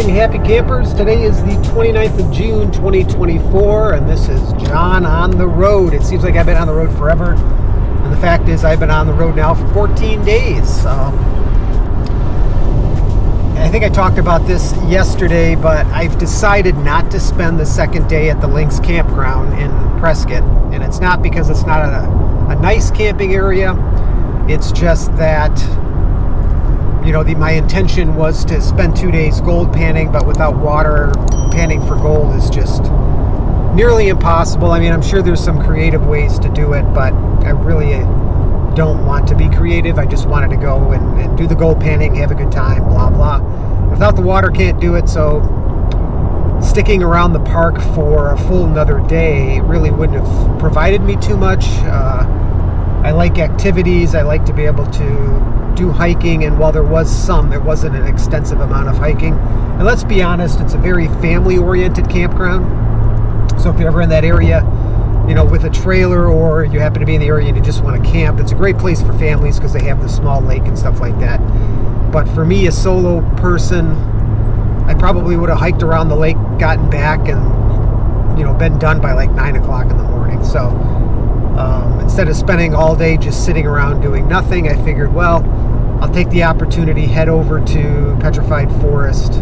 morning, happy campers. Today is the 29th of June 2024 and this is John on the road. It seems like I've been on the road forever, and the fact is I've been on the road now for 14 days. I think I talked about this yesterday, but I've decided not to spend the second day at the Lynx campground in Prescott, and it's not because it's not a nice camping area. It's just that, you know, my intention was to spend 2 days gold panning, but without water, panning for gold is just nearly impossible. I mean, I'm sure there's some creative ways to do it, but I really don't want to be creative. I just wanted to go and do the gold panning, have a good time, blah, blah. Without the water, can't do it, so sticking around the park for a full another day really wouldn't have provided me too much. I like activities. I like to be able to do hiking, and while there was some, it wasn't an extensive amount of hiking. And let's be honest, it's a very family-oriented campground. So if you're ever in that area, you know, with a trailer, or you happen to be in the area and you just want to camp, it's a great place for families because they have the small lake and stuff like that. But for me, a solo person, I probably would have hiked around the lake, gotten back, and, you know, been done by like 9 o'clock in the morning. So instead of spending all day just sitting around doing nothing, I figured, well, I'll take the opportunity, head over to Petrified Forest,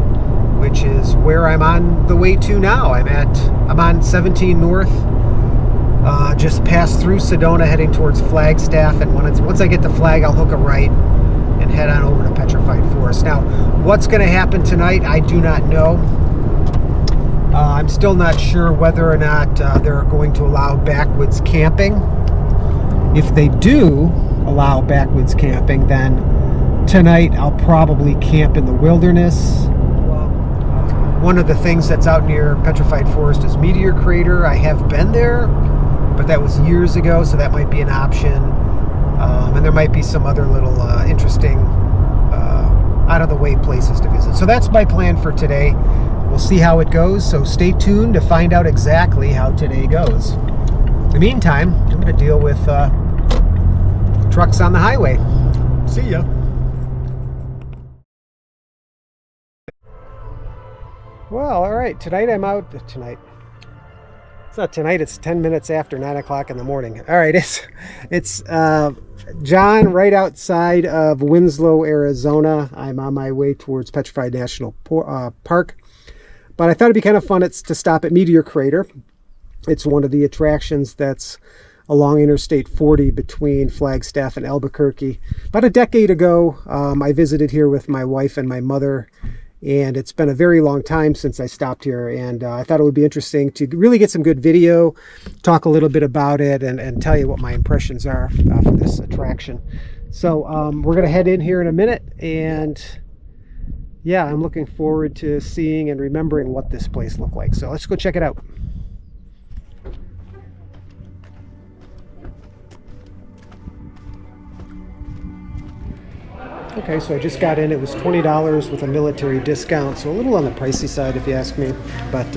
which is where I'm on the way to now. I'm on 17 North, just passed through Sedona, heading towards Flagstaff, and once I get to Flag, I'll hook a right and head on over to Petrified Forest. Now, what's going to happen tonight, I do not know. I'm still not sure whether or not they're going to allow backwoods camping. If they do allow backwoods camping, then tonight I'll probably camp in the wilderness. One of the things that's out near Petrified Forest is Meteor Crater. I have been there, but that was years ago, so that might be an option. And there might be some other little interesting out-of-the-way places to visit. So that's my plan for today. We'll see how it goes, so stay tuned to find out exactly how today goes. In the meantime, I'm going to deal with trucks on the highway. See ya. Well, all right, tonight I'm out. Tonight. It's not tonight, it's 10 minutes after 9 o'clock in the morning. All right, it's John right outside of Winslow, Arizona. I'm on my way towards Petrified National Park. But I thought it'd be kind of fun to stop at Meteor Crater. It's one of the attractions that's along Interstate 40 between Flagstaff and Albuquerque. About a decade ago, I visited here with my wife and my mother, and it's been a very long time since I stopped here, and I thought it would be interesting to really get some good video, talk a little bit about it, and tell you what my impressions are for this attraction. So we're going to head in here in a minute, and yeah, I'm looking forward to seeing and remembering what this place looked like. So let's go check it out. Okay, so I just got in. It was $20 with a military discount, so a little on the pricey side if you ask me. But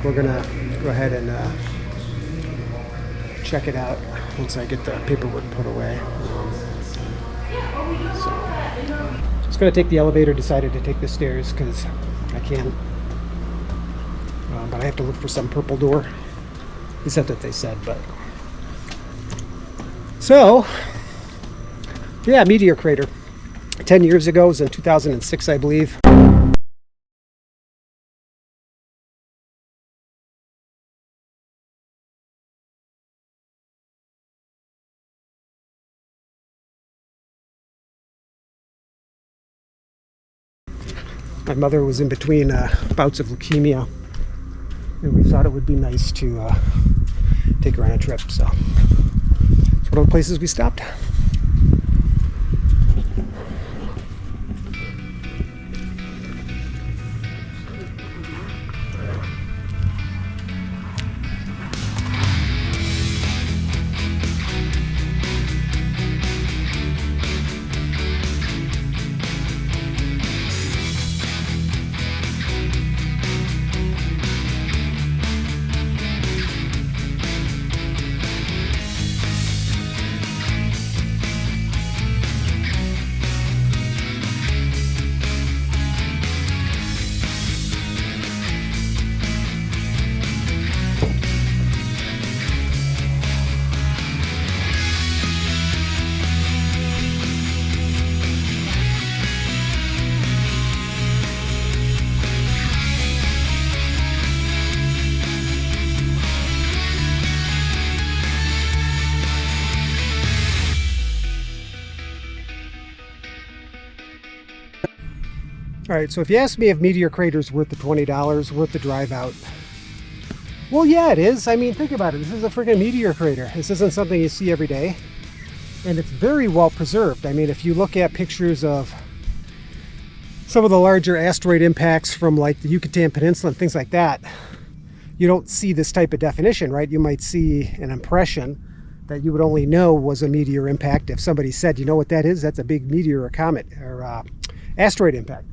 we're gonna go ahead and check it out once I get the paperwork put away. So I was gonna take the elevator, decided to take the stairs because I can. But I have to look for some purple door. At least that's what they said, but. So, yeah, Meteor Crater. 10 years ago, it was in 2006, I believe. My mother was in between bouts of leukemia, and we thought it would be nice to take her on a trip, so it's one of the places we stopped. All right, so if you ask me if Meteor Crater is worth the $20, worth the drive out, well, yeah, it is. I mean, think about it. This is a freaking meteor crater. This isn't something you see every day. And it's very well preserved. I mean, if you look at pictures of some of the larger asteroid impacts from like the Yucatan Peninsula and things like that, you don't see this type of definition, right? You might see an impression that you would only know was a meteor impact if somebody said, you know what that is? That's a big meteor or comet or asteroid impact.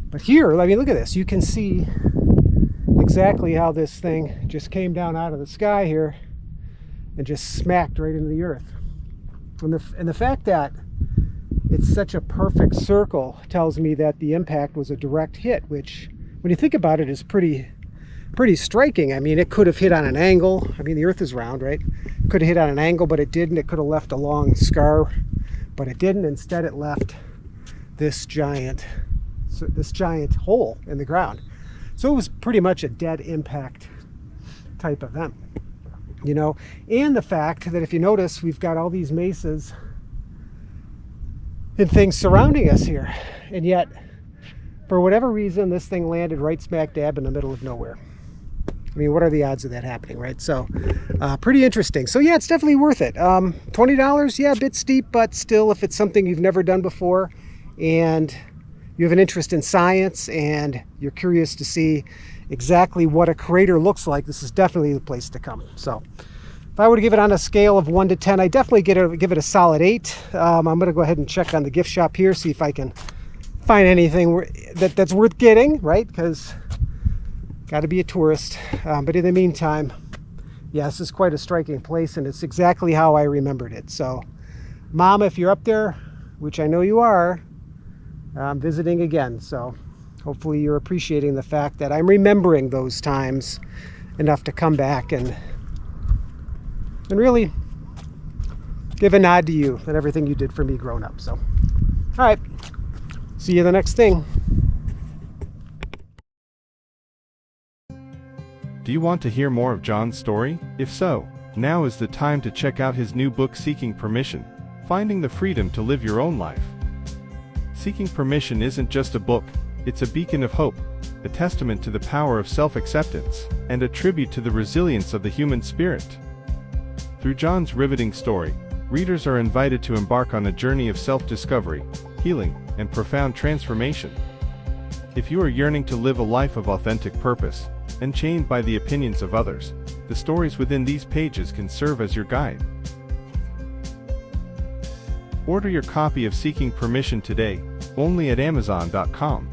But here, I mean, look at this. You can see exactly how this thing just came down out of the sky here and just smacked right into the earth. And the fact that it's such a perfect circle tells me that the impact was a direct hit, which, when you think about it, is pretty striking. I mean, it could have hit on an angle. I mean, the earth is round, right? It could have hit on an angle, but it didn't. It could have left a long scar, but it didn't. Instead, it left this giant hole in the ground. So it was pretty much a dead impact type event, you know. And the fact that, if you notice, we've got all these mesas and things surrounding us here, and yet for whatever reason this thing landed right smack dab in the middle of nowhere. I mean, what are the odds of that happening, right? So pretty interesting. So yeah, it's definitely worth it. $20, yeah, a bit steep, but still, if it's something you've never done before and you have an interest in science and you're curious to see exactly what a crater looks like, this is definitely the place to come. So if I were to give it on a scale of 1 to 10, I definitely give it a solid 8. I'm going to go ahead and check on the gift shop here, see if I can find anything that's worth getting, right? Because got to be a tourist. But in the meantime, yeah, this is quite a striking place, and it's exactly how I remembered it. So, Mom, if you're up there, which I know you are, I'm visiting again. So hopefully you're appreciating the fact that I'm remembering those times enough to come back and really give a nod to you and everything you did for me growing up. So, all right, see you the next thing. Do you want to hear more of John's story? If so, now is the time to check out his new book, Seeking Permission: Finding the Freedom to Live Your Own Life. Seeking Permission isn't just a book, it's a beacon of hope, a testament to the power of self-acceptance, and a tribute to the resilience of the human spirit. Through John's riveting story, readers are invited to embark on a journey of self-discovery, healing, and profound transformation. If you are yearning to live a life of authentic purpose, unchained by the opinions of others, the stories within these pages can serve as your guide. Order your copy of Seeking Permission today, only at Amazon.com.